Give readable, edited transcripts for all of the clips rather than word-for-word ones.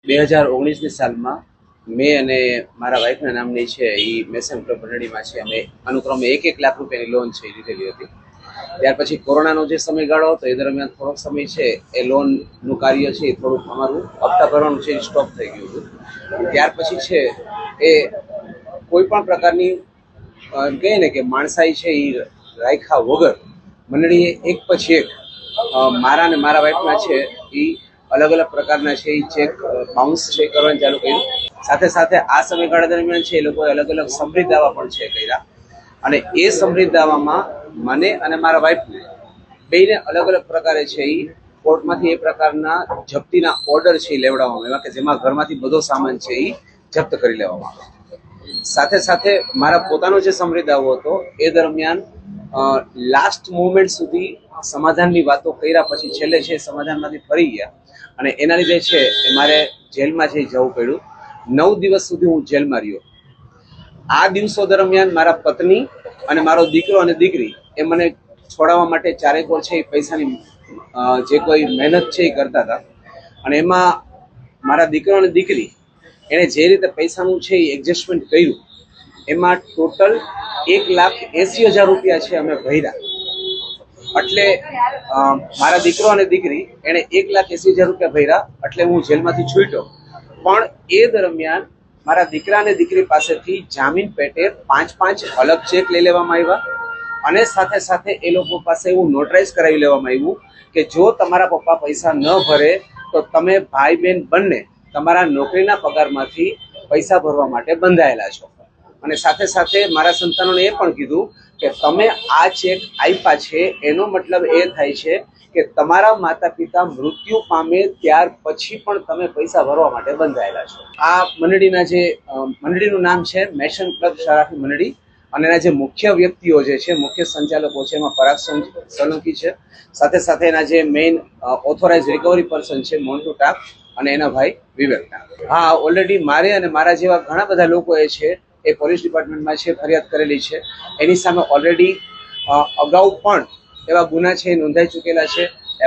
2019ની સાલમાં મેં અને મારા વાઈફના નામની છે એ મેસન ક્લબ મંડળીમાં છે અમે અનુક્રમે 1 લાખ રૂપિયાની લોન છે લીધેલી હતી. ત્યાર પછી કોરોનાનો જે સમયગાળો હતો એ દરમિયાન થોડોક સમય છે એ લોનનું કાર્ય છે એ થોડુંક અમારું હપ્તા ભરવાનું છે એ સ્ટોપ થઈ ગયું હતું. ત્યાર પછી છે એ કોઈ પણ પ્રકારની કહે ને કે માણસાઈ છે એ રાખ્યા વગર મંડળીએ એક પછી એક મારા અને મારા વાઈફના છે એ અલગ અલગ પ્રકારના છે એ ચેક બાઉન્સ છે કરવાનું ચાલુ કર્યું. સાથે સાથે આ સમયગાળા દરમિયાન છે એ લોકોએ અલગ અલગ સમૃદ્ધ દાવા પણ છે કર્યા અને એ સમૃદ્ધ દાવામાં મને અને મારા વાઈફને બેને અલગ અલગ પ્રકારે છે એ કોર્ટમાંથી એ પ્રકારના જપ્તીના ઓર્ડર છે એ લેવડાવવામાં આવ્યા કે જેમાં ઘરમાંથી બધો સામાન છે એ જપ્ત કરી લેવામાં આવ્યો. સાથે સાથે મારા પોતાનો જે સમૃદ્ધ દાવો હતો એ દરમિયાન લાસ્ટ મુવમેન્ટ સુધી સમાધાનની વાતો કર્યા પછી છેલ્લે છે સમાધાનમાંથી ફરી ગયા અને એના લીધે છે એ મારે જેલમાં જઈ જવું પડ્યું. 9 દિવસ સુધી હું જેલમાં રહ્યો. આ દિવસો દરમિયાન મારા પત્ની અને મારો દીકરો અને દીકરી એ મને છોડાવવા માટે ચારેકોર છે એ પૈસાની જે કોઈ મહેનત છે એ કરતા હતા અને એમાં મારા દીકરો અને દીકરી એણે જે રીતે પૈસાનું છે એ એડજસ્ટમેન્ટ કર્યું એમાં ટોટલ 1,80,000 રૂપિયા છે અમે ભર્યા. એટલે મારા દીકરો અને દીકરી એણે 1,80,000 રૂપિયા ભર્યા એટલે હું જેલમાંથી છૂટ્યો. પણ એ દરમિયાન મારા દીકરા અને દીકરી પાસેથી જામીન પેટે 5 અલગ ચેક લઈ લેવામાં આવ્યા અને સાથે સાથે એ લોકો પાસે એવું નોટરાઇઝ કરાવી લેવામાં આવ્યું કે જો તમારા પપ્પા પૈસા ન ભરે તો તમે ભાઈ બહેન બંને તમારા નોકરીના પગારમાંથી પૈસા ભરવા માટે બંધાયેલા છો. અને સાથે સાથે મારા સંતાનોને એ પણ કીધું કે તમે આ ચેક આપ્યા છે એનો મતલબ એ થાય છે કે તમારા માતા પિતા મૃત્યુ પામે ત્યાર પછી પણ તમે પૈસા ભરવા માટે બંધાયેલા છો. આ મંડળીનું નામ છે મેસન ક્લબ શરાફી મંડળી અને એના જે મુખ્ય વ્યક્તિઓ જે છે મુખ્ય સંચાલકો છે એમાં પરાગ સોલંકી છે. સાથે સાથે એના જે મેઇન ઓથોરાઇઝ રિકવરી પર્સન છે મોન્ટુ ટાક અને એના ભાઈ વિવેક ટાક. હા, ઓલરેડી મારે અને મારા જેવા ઘણા બધા લોકોએ છે એ પોલીસ ડિપાર્ટમેન્ટમાં છે ફરિયાદ કરેલી છે. એની સામે ઓલરેડી અગાઉ પણ એવા ગુના છે નોંધાઈ ચૂકેલા છે,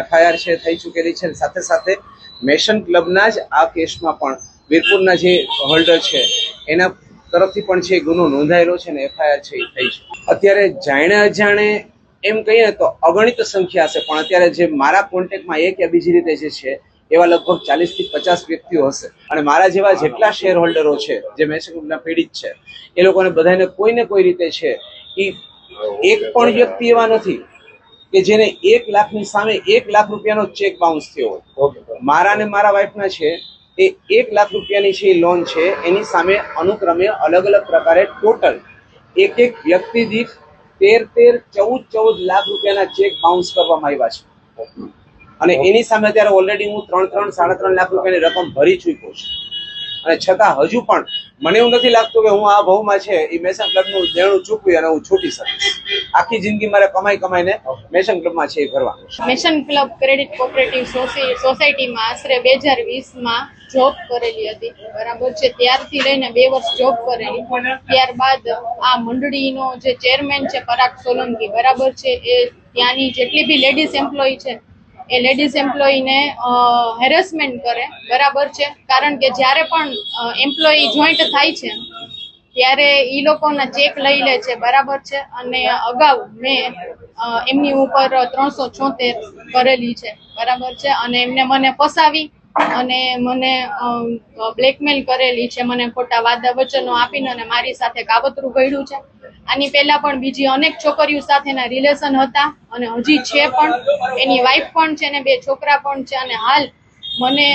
FIR છે થઈ ચૂકેલી છે. સાથે સાથે મેસન ક્લબના જ આ કેસમાં પણ વીરપુરના જે હોલ્ડર છે એના તરફથી પણ છે ગુનો નોંધાયેલો છે ને FIR છે એ થઈ છે. અત્યારે જાણે અજાણે એમ કહીએ તો અગણિત સંખ્યા હશે પણ અત્યારે જે મારા કોન્ટેક્ટમાં એક યા બીજી રીતે જે છે એવા લગભગ 40 થી 50 વ્યક્તિઓ હશે અને મારા જેવા જેટલા શેર હોલ્ડરો છે જે મેસન ક્લબના પીડિત છે એ લોકોને બધાને કોઈને કોઈ રીતે છે એ એક પણ વ્યક્તિ એવા નથી કે જેને 1 લાખની સામે 1 લાખ રૂપિયાનો ચેક બાઉન્સ થયો હોય. મારા અને મારા વાઈફના છે એ 1 લાખ રૂપિયાની છે લોન છે એની સામે અનુક્રમે અલગ અલગ પ્રકારે ટોટલ એક વ્યક્તિ દીઠ 13-14 લાખ રૂપિયાના ચેક બાઉન્સ કરવામાં આવ્યા છે અને એની સામે અત્યારે ઓલરેડી હું 3-3.5 લાખ રૂપિયાની રકમ ભરી ચૂક્યો છું અને છતાં હજુ પણ મને એવું નથી લાગતું કે હું આ ભાવમાં છે એ મેસન ક્લબનું દેણું ચૂકવી અને હું છૂટી શકીશ. આખી જિંદગી મારે કમાઈને મેસન ક્લબમાં છે એ કરવાનું. મેસન ક્લબ ક્રેડિટ કોઓપરેટિવ સોસાયટીમાં આશરે 2020માં જોબ કરેલી હતી, બરાબર છે. ત્યારથી લઈને 2 વર્ષ જોબ કરેલી. ત્યારબાદ આ મંડળીનો જે ચેરમેન છે પરાગ સોલંકી, બરાબર છે, એ ત્યાંની જેટલી બી લેડીઝ એમ્પ્લોય છે એ લેડીઝ એમ્પ્લોયીને હેરેસમેન્ટ કરે, બરાબર છે. કારણ કે જ્યારે પણ એમ્પ્લોયી જોઈન્ટ થાય છે ત્યારે એ લોકોના ચેક લઈ લે છે, બરાબર છે. અને અગાઉ મેં એમની ઉપર 376 કરેલી છે, બરાબર છે. અને એમને મને ફસાવી અને મને બ્લેકમેલ કરેલી છે, મને ખોટા વાદા વચનો આપીને અને મારી સાથે કાવતરું ઘડ્યું છે. આની પહેલા પણ બીજી અનેક છોકરીઓ સાથેના રિલેશન હતા અને હજી છે પણ. એની વાઈફ પણ છે ને 2 છોકરા પણ છે અને હાલ મને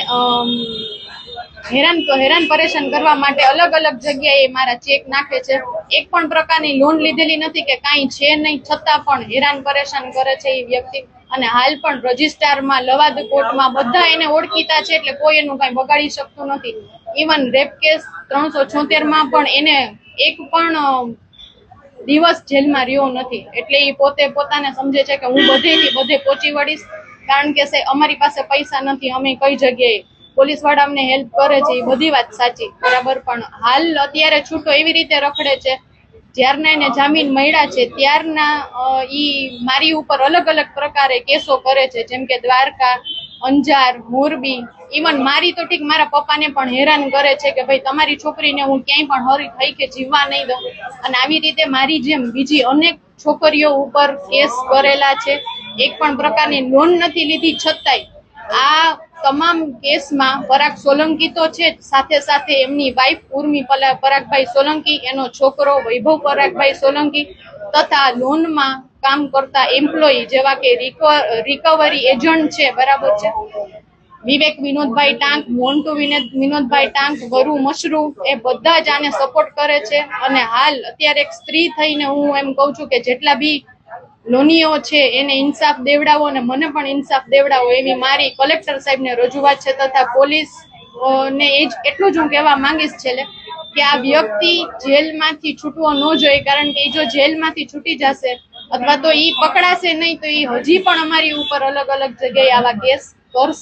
હેરાન પરેશાન કરવા માટે અલગ અલગ જગ્યાએ મારા ચેક નાખે છે. એક પણ પ્રકારની લોન લીધેલી નથી કે કાંઈ છે નહીં, છતાં પણ હેરાન પરેશાન કરે છે એ વ્યક્તિ. અને હાલ પણ રજિસ્ટ્રારમાં, લવાદ કોર્ટમાં બધા એને ઓળખીતા છે એટલે કોઈ એનું કાંઈ બગાડી શકતું નથી. ઇવન રેપ કેસ 376માં પણ એને એક પણ દિવસ જેલમાં રહ્યો નથી. એટલે એ પોતાને સમજે છે કે હું બધે પહોંચી વળીશ, કારણ કે અમારી પાસે પૈસા નથી, અમે કઈ જગ્યાએ પોલીસ વાળા અમને હેલ્પ કરે છે એ બધી વાત સાચી, બરાબર. પણ હાલ અત્યારે છૂટો એવી રીતે રખડે છે, જ્યારના એને જામીન મળ્યા છે ત્યારના ઈ મારી ઉપર અલગ અલગ પ્રકારે કેસો કરે છે, જેમ કે દ્વારકા, અંજાર, મોરબી ઇવન મારી તો ઠીક, મારા પપ્પાને પણ હેરાન કરે છે કે ભાઈ તમારી છોકરીને હું ક્યાંય પણ હરી થઈ કે જીવવા નહીં દઉં. અને આવી રીતે મારી જેમ બીજી અનેક છોકરીઓ ઉપર કેસ કરેલા છે. એક પણ પ્રકારની લોન નથી લીધી, છતાંય આ તમામ કેસમાં પરાગ સોલંકી તો છે જ, સાથે સાથે એમની વાઇફ ઉર્મી પરાગભાઈ સોલંકી, એનો છોકરો વૈભવ પરાગભાઈ સોલંકી તથા લોનમાં કામ કરતા એમ્પ્લોયી જેવા કે રિકવરી એજન્ટ છે, બરાબર છે, વિવેક વિનોદભાઈ ટાંક, મોન્ટુ વિનોદભાઈ ટાંક, વરુ મશરૂ, એ બધા જ આને સપોર્ટ કરે છે. અને હાલ અત્યારે એક સ્ત્રી થઈને હું એમ કઉ છું કે જેટલા બી લોનીઓ છે એને ઇન્સાફ દેવડાવો અને મને પણ ઇન્સાફ દેવડાવો એવી મારી કલેક્ટર સાહેબને રજૂઆત છે. તથા પોલીસ ને એ જ એટલું જ હું કહેવા માંગીશ છેલ્લે કે આ વ્યક્તિ જેલમાંથી છૂટવો ન જોઈએ, કારણ કે એ જો જેલમાંથી છૂટી જશે અથવા તો એ પકડાશે નહીં તો એ હજી પણ અમારી ઉપર અલગ અલગ જગ્યાએ આવા કેસ કરશે.